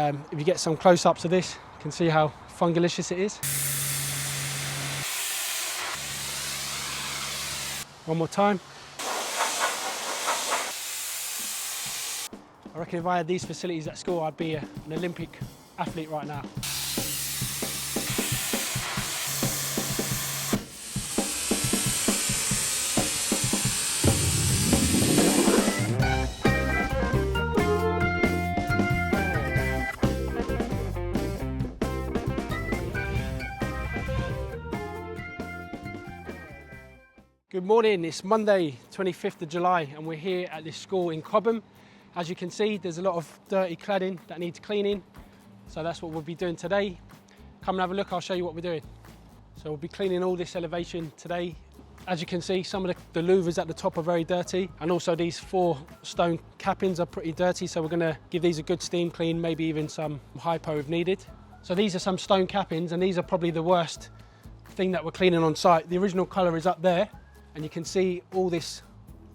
If you get some close-ups of this, you can see how fungulicious it is. One more time. I reckon if I had these facilities at school, I'd be an Olympic athlete right now. Good morning, it's Monday 25th of July and we're here at this school in Cobham. As you can see, there's a lot of dirty cladding that needs cleaning, so that's what we'll be doing today. Come and have a look, I'll show you what we're doing. So we'll be cleaning all this elevation today. As you can see, some of the louvers at the top are very dirty, and also these 4 stone cappings are pretty dirty, so we're going to give these a good steam clean, maybe even some hypo if needed. So these are some stone cappings, and these are probably the worst thing that we're cleaning on site. The original colour is up there, and you can see all this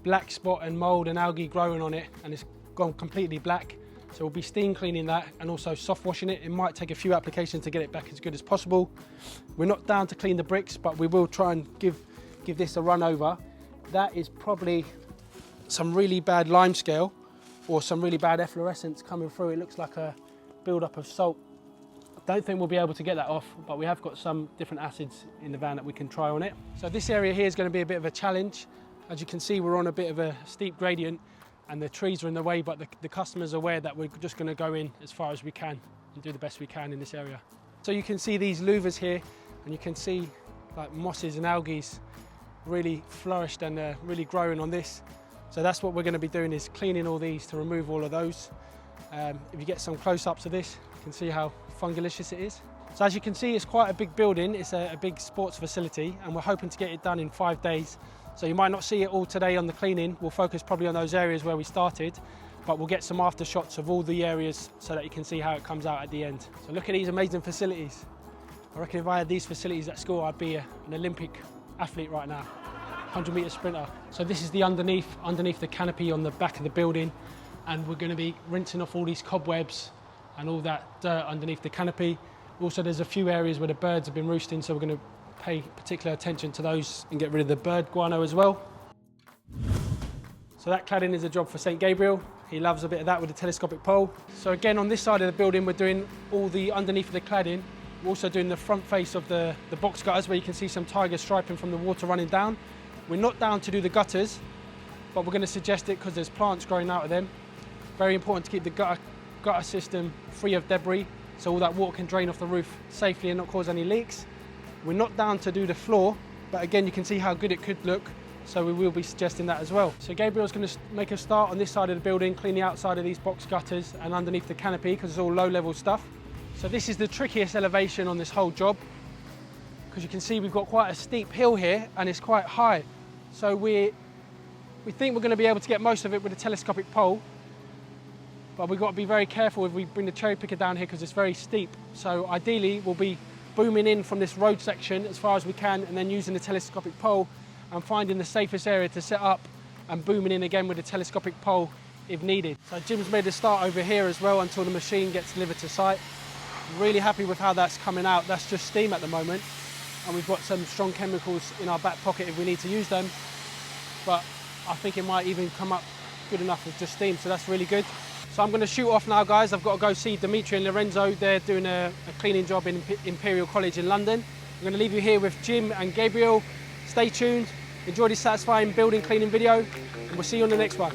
black spot and mould and algae growing on it, and it's gone completely black. So we'll be steam cleaning that and also soft washing it. It might take a few applications to get it back as good as possible. We're not down to clean the bricks, but we will try and give this a run over. That is probably some really bad limescale or some really bad efflorescence coming through. It looks like a build-up of salt. I don't think we'll be able to get that off, but we have got some different acids in the van that we can try on it. So this area here is going to be a bit of a challenge. As you can see, we're on a bit of a steep gradient and the trees are in the way, but the customer's aware that we're just going to go in as far as we can and do the best we can in this area. So you can see these louvers here, and you can see like mosses and algae really flourished and really growing on this. So that's what we're going to be doing, is cleaning all these to remove all of those. If you get some close-ups of this, you can see how fungulicious it is. So as you can see, it's quite a big building. It's a big sports facility, and we're hoping to get it done in 5 days. So you might not see it all today on the cleaning. We'll focus probably on those areas where we started, but we'll get some after shots of all the areas so that you can see how it comes out at the end. So look at these amazing facilities. I reckon if I had these facilities at school, I'd be an Olympic athlete right now, 100-metre sprinter. So this is the underneath the canopy on the back of the building, and we're going to be rinsing off all these cobwebs and all that dirt underneath the canopy. Also, there's a few areas where the birds have been roosting, so we're going to pay particular attention to those and get rid of the bird guano as well. So that cladding is a job for St. Gabriel. He loves a bit of that with a telescopic pole. So again, on this side of the building, we're doing all the underneath of the cladding. We're also doing the front face of the box gutters, where you can see some tiger striping from the water running down. We're not down to do the gutters, but we're going to suggest it because there's plants growing out of them. Very important to keep the gutter system free of debris, so all that water can drain off the roof safely and not cause any leaks. We're not down to do the floor, but again, you can see how good it could look, so we will be suggesting that as well. So Gabriel's going to make a start on this side of the building, clean the outside of these box gutters and underneath the canopy, because it's all low-level stuff. So this is the trickiest elevation on this whole job, because you can see we've got quite a steep hill here and it's quite high. So we think we're going to be able to get most of it with a telescopic pole, but we've got to be very careful if we bring the cherry picker down here because it's very steep. So ideally we'll be booming in from this road section as far as we can, and then using the telescopic pole and finding the safest area to set up and booming in again with the telescopic pole if needed. So Jim's made a start over here as well until the machine gets delivered to site. Really happy with how that's coming out. That's just steam at the moment, and we've got some strong chemicals in our back pocket if we need to use them, but I think it might even come up good enough with just steam, so that's really good. So I'm going to shoot off now, guys. I've got to go see Dimitri and Lorenzo. They're doing a cleaning job in Imperial College in London. I'm going to leave you here with Jim and Gabriel. Stay tuned, enjoy this satisfying building cleaning video, and we'll see you on the next one.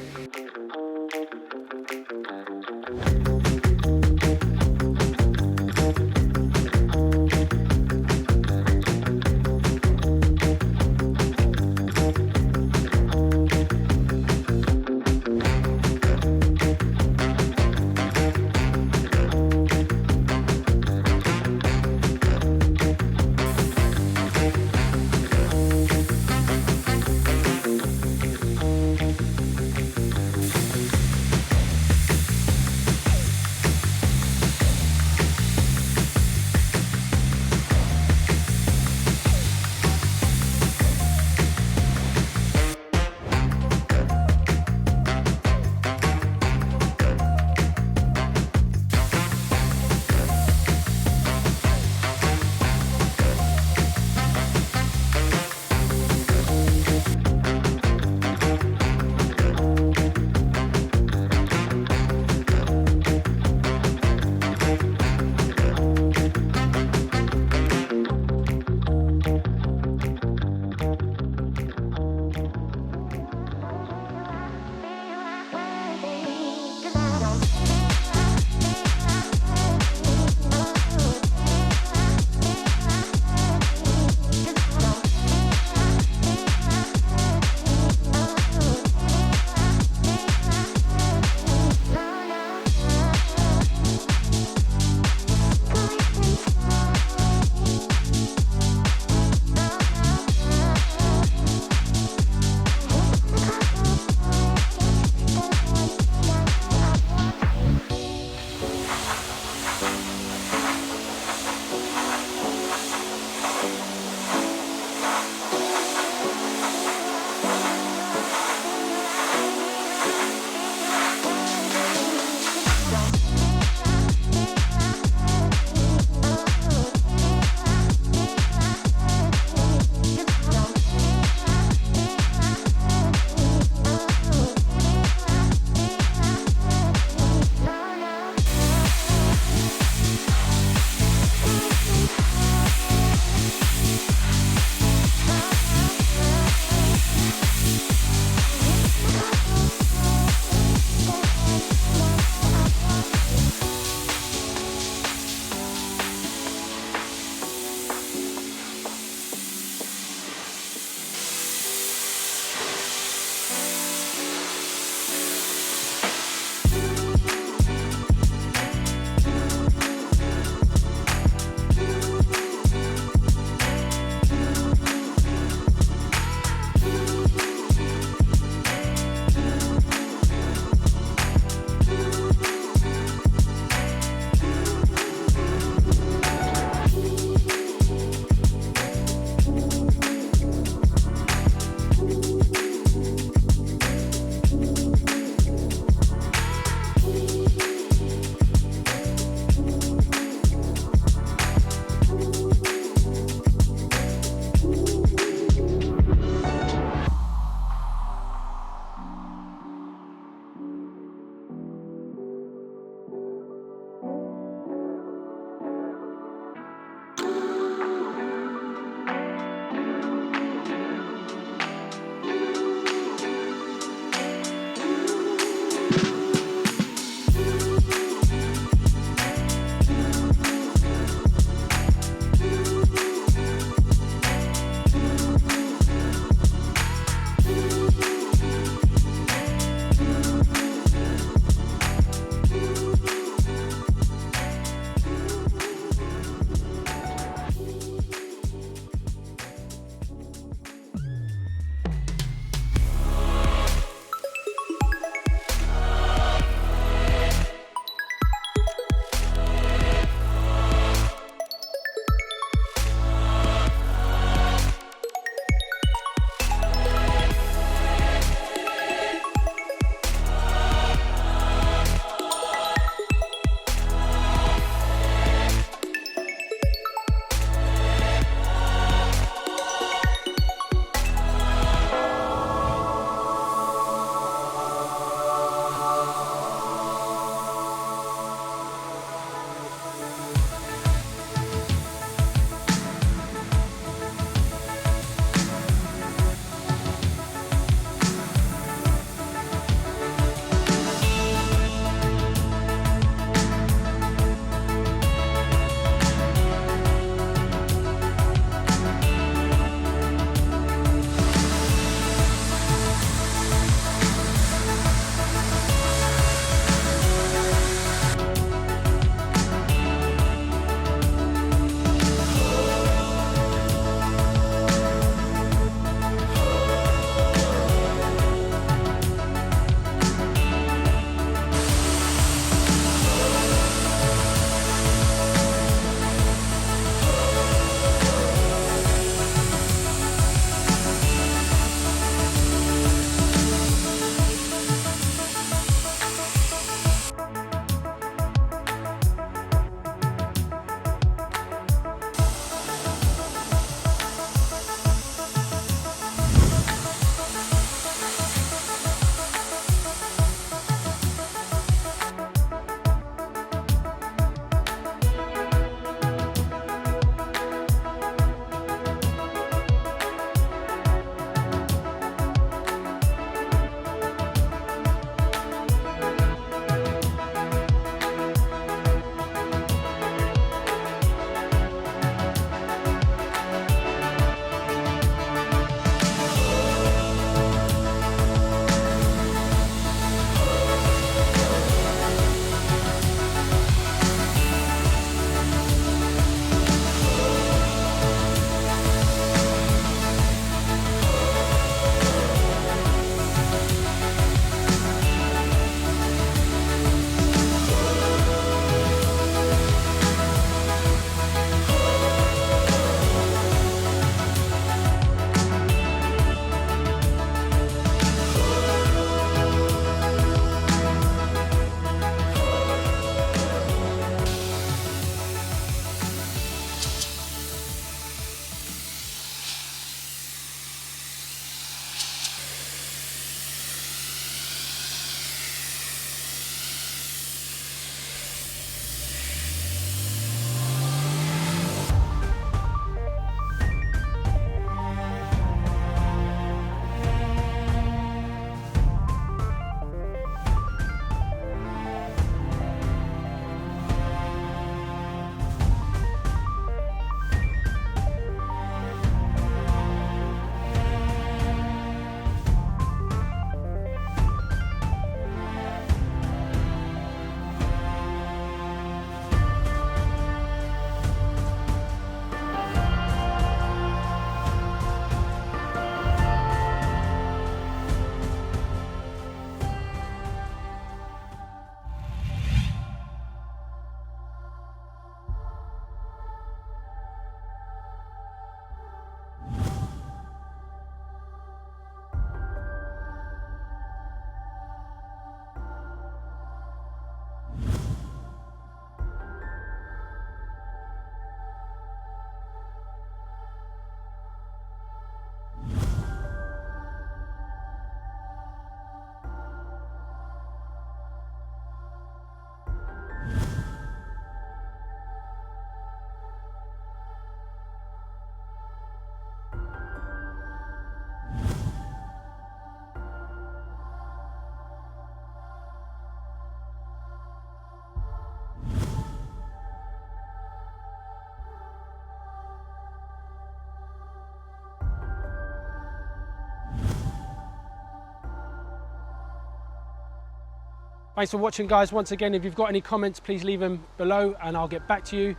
Thanks for watching, guys. Once again, if you've got any comments, please leave them below and I'll get back to you.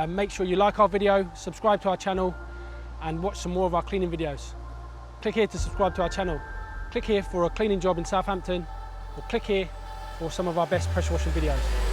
Make sure you like our video, subscribe to our channel and watch some more of our cleaning videos. Click here to subscribe to our channel. Click here for a cleaning job in Southampton, or click here for some of our best pressure washing videos.